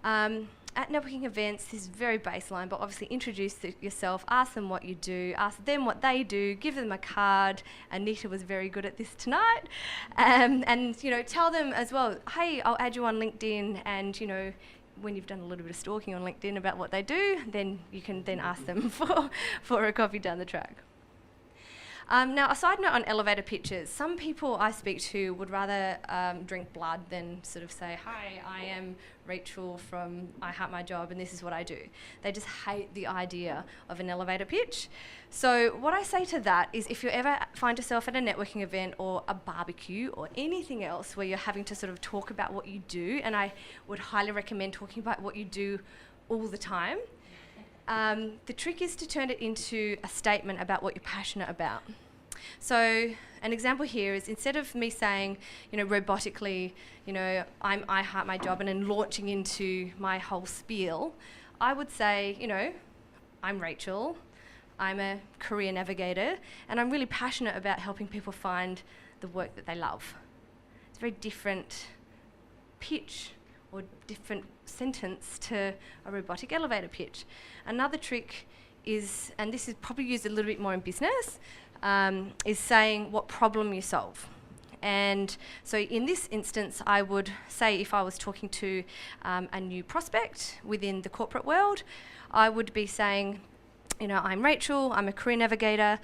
At networking events, this is very baseline, but obviously introduce yourself, ask them what you do, ask them what they do, give them a card. Anita was very good at this tonight. And tell them as well, hey, I'll add you on LinkedIn, and when you've done a little bit of stalking on LinkedIn about what they do, then you can then ask them for a coffee down the track. Now, a side note on elevator pitches. Some people I speak to would rather drink blood than sort of say, hi, I am Rachel from I Hate My Job and this is what I do. They just hate the idea of an elevator pitch. So what I say to that is, if you ever find yourself at a networking event or a barbecue or anything else where you're having to sort of talk about what you do, and I would highly recommend talking about what you do all the time, the trick is to turn it into a statement about what you're passionate about. So an example here is, instead of me saying, robotically, I hate my job and then launching into my whole spiel, I would say, I'm Rachel, I'm a career navigator, and I'm really passionate about helping people find the work that they love. It's a very different pitch or different sentence to a robotic elevator pitch. Another trick is, and this is probably used a little bit more in business, is saying what problem you solve. And so in this instance, I would say, if I was talking to a new prospect within the corporate world, I would be saying, I'm Rachel, I'm a career navigator.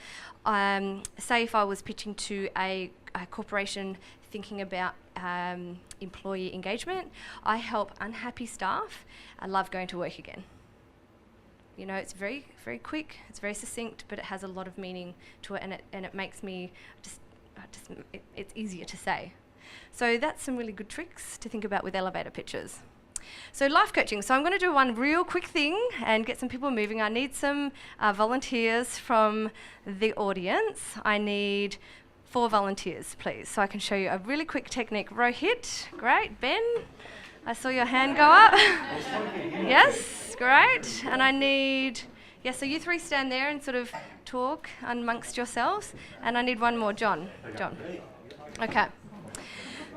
Say if I was pitching to a corporation thinking about employee engagement, I help unhappy staff love going to work again. It's very, very quick, it's very succinct, but it has a lot of meaning to it, and it makes me it's easier to say. So that's some really good tricks to think about with elevator pitches. So life coaching. So I'm going to do one real quick thing and get some people moving. I need some volunteers from the audience. I need 4 volunteers, please, so I can show you a really quick technique. Rohit, great. Ben, I saw your hand go up. Yes, great. And I need, so you 3 stand there and sort of talk amongst yourselves. And I need one more, John. Okay.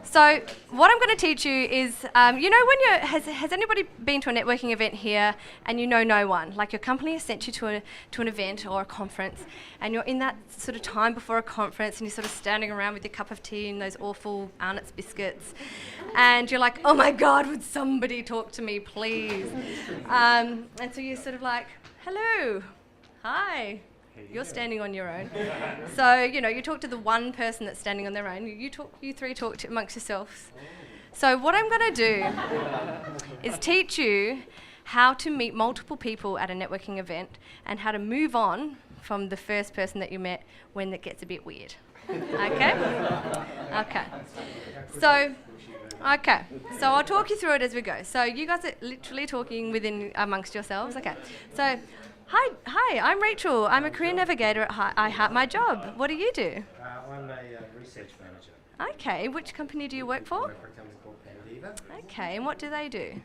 So what I'm going to teach you is, when has anybody been to a networking event here and no one? Like, your company has sent you to an event or a conference, and you're in that sort of time before a conference, and you're sort of standing around with your cup of tea and those awful Arnott's biscuits, and you're like, oh my God, would somebody talk to me, please? And so you're sort of like, hello, hi. You're standing on your own. So, you talk to the one person that's standing on their own. You 3 talk amongst yourselves. So what I'm going to do is teach you how to meet multiple people at a networking event and how to move on from the first person that you met when it gets a bit weird. Okay? Okay. So I'll talk you through it as we go. So you guys are literally talking amongst yourselves. Okay. So, Hi, I'm Rachel. I'm a career navigator at I Hate My Job. What do you do? I'm a research manager. Okay, which company do you work for? I work for a company called Navigator. Okay, and what do they do?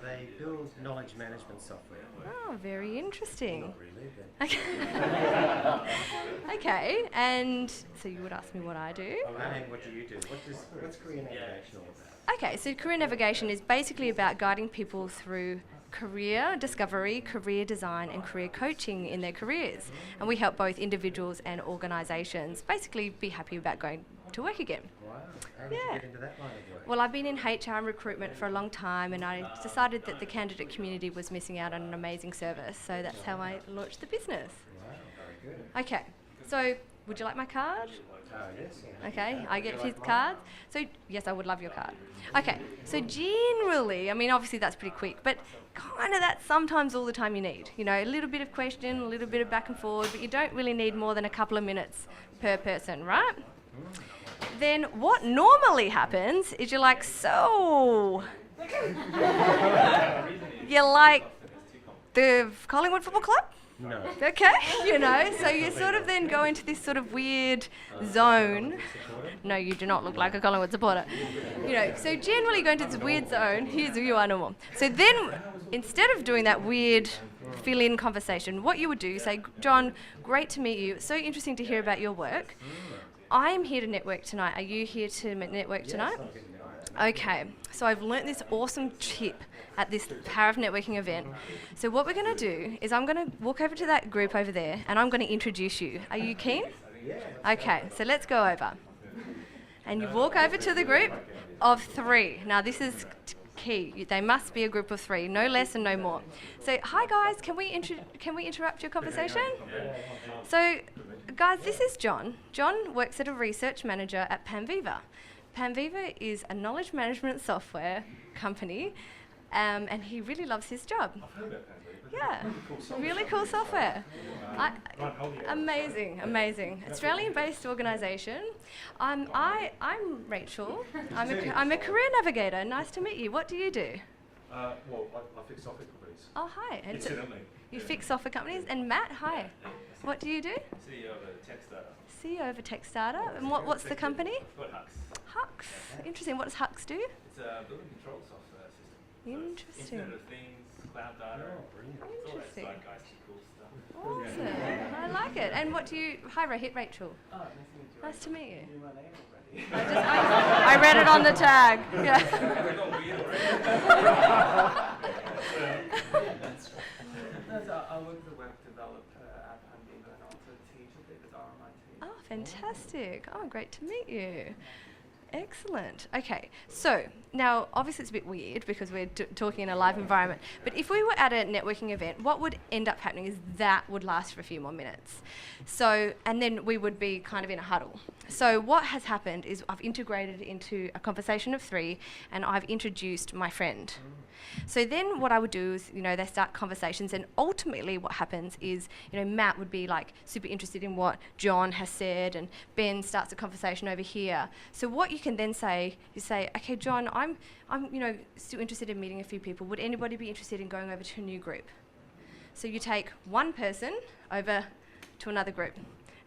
They build knowledge management software. Oh, very interesting. Not really, but... Okay. Okay, and so you would ask me what I do? And what do you do? What's career navigation all about? Okay, so career navigation is basically about guiding people through career discovery, career design, and career coaching in their careers. And we help both individuals and organisations basically be happy about going to work again. Wow. How did you get into that line of work? Well, I've been in HR and recruitment for a long time, and I decided that the candidate community was missing out on an amazing service. So that's how I launched the business. Wow, very good. Okay, so would you like my card? Yes. Okay, I get 5 cards. So, yes, I would love your card. Okay, so generally, obviously that's pretty quick, but kind of that's sometimes all the time you need. A little bit of question, a little bit of back and forward, but you don't really need more than a couple of minutes per person, right? Then what normally happens is you're like, so, you like the Collingwood Football Club? No. Okay, so you sort of then go into this sort of weird zone. No, you do not look like a Collingwood supporter. So generally you go into this weird zone. Here's who you are normal. So then, instead of doing that weird fill-in conversation, what you would do, say, John, great to meet you. It's so interesting to hear about your work. I'm here to network tonight. Are you here to network tonight? Okay, so I've learnt this awesome tip at this Power of Networking event. So what we're going to do is I'm going to walk over to that group over there and I'm going to introduce you. Are you keen? Okay, so let's go over. And you walk over to the group of 3. Now this is key. They must be a group of 3, no less and no more. So hi guys, can we interrupt your conversation? So guys, this is John. John works as a research manager at Panviva. Panviva is a knowledge management software company, and he really loves his job. I've heard about Part2. Yeah, really cool software. Amazing. Australian-based organisation. I'm Rachel. I'm a career navigator. Nice to meet you. What do you do? Well, I fix software companies. Oh, hi. Incidentally. You fix software companies. And Matt, hi. What do you do? CEO of a tech startup. CEO of a tech startup. And what's the company? It's called Hux. Hux. Interesting. What does Hux do? It's a building control software system. Interesting. Internet of Things, cloud data. Interesting. It's all that zeitgeisty cool stuff. Awesome. I like it. And what do you... Hi, Rachel. Oh, Nice to meet you. You my name already. I read it on the tag. Yeah. We've gone weird already. I work as a web developer at Panviva and also teach a bit at RMIT. Oh, fantastic. Oh, great to meet you. Excellent. Okay, so now obviously it's a bit weird because we're talking in a live environment, but if we were at a networking event, what would end up happening is that would last for a few more minutes. So, and then we would be kind of in a huddle. So what has happened is I've integrated into a conversation of 3 and I've introduced my friend. So then what I would do is, they start conversations, and ultimately what happens is, Matt would be like super interested in what John has said, and Ben starts a conversation over here. So what you can then say, you say, okay, John, I'm still interested in meeting a few people. Would anybody be interested in going over to a new group? So you take one person over to another group.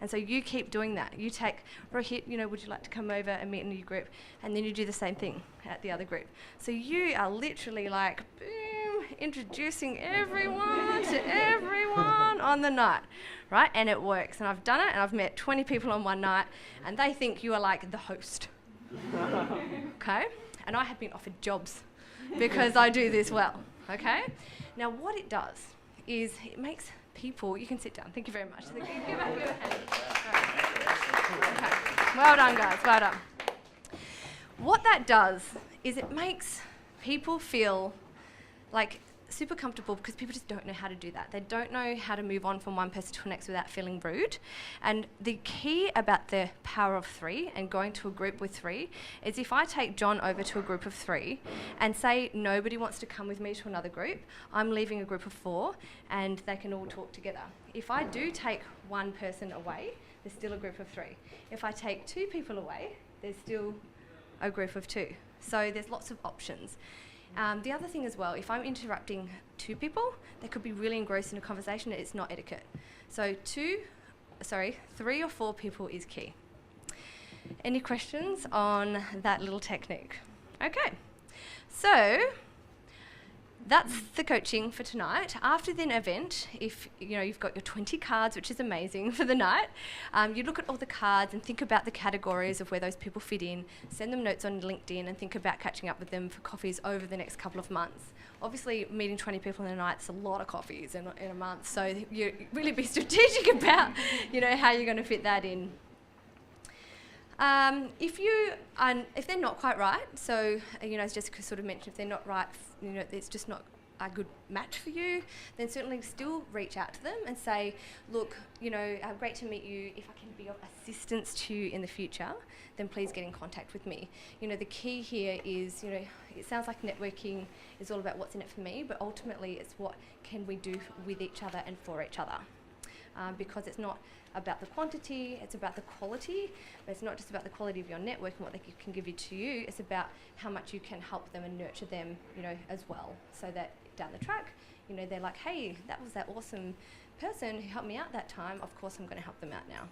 And so you keep doing that. You take, Rohit, would you like to come over and meet a new group? And then you do the same thing at the other group. So you are literally like, boom, introducing everyone to everyone on the night, right? And it works. And I've done it, and I've met 20 people on one night, and they think you are like the host. Okay? And I have been offered jobs because I do this well, okay? Now what it does is it makes people, you can sit down. Thank you very much. Give a hand. Okay. Well done, guys. Well done. What that does is it makes people feel like super comfortable because people just don't know how to do that. They don't know how to move on from one person to the next without feeling rude. And the key about the power of 3 and going to a group with 3 is if I take John over to a group of 3 and say nobody wants to come with me to another group, I'm leaving a group of 4 and they can all talk together. If I do take one person away, there's still a group of 3. If I take 2 people away, there's still a group of 2. So there's lots of options. The other thing as well, if I'm interrupting 2 people, they could be really engrossed in a conversation and it's not etiquette. So 3 or 4 people is key. Any questions on that little technique? Okay, so that's the coaching for tonight. After the event, if you've got your 20 cards, which is amazing for the night, you look at all the cards and think about the categories of where those people fit in, send them notes on LinkedIn and think about catching up with them for coffees over the next couple of months. Obviously, meeting 20 people in a night is a lot of coffees in a month, so you really be strategic about how you're going to fit that in. If they're not quite right, so as Jessica sort of mentioned, if they're not right, it's just not a good match for you, then certainly still reach out to them and say, look, great to meet you. If I can be of assistance to you in the future, then please get in contact with me. The key here is, it sounds like networking is all about what's in it for me, but ultimately it's what can we do with each other and for each other. Because it's not about the quantity, it's about the quality, but it's not just about the quality of your network and what they can give you to you, it's about how much you can help them and nurture them, as well, so that down the track, they're like, hey, that was that awesome person who helped me out that time, of course I'm going to help them out now.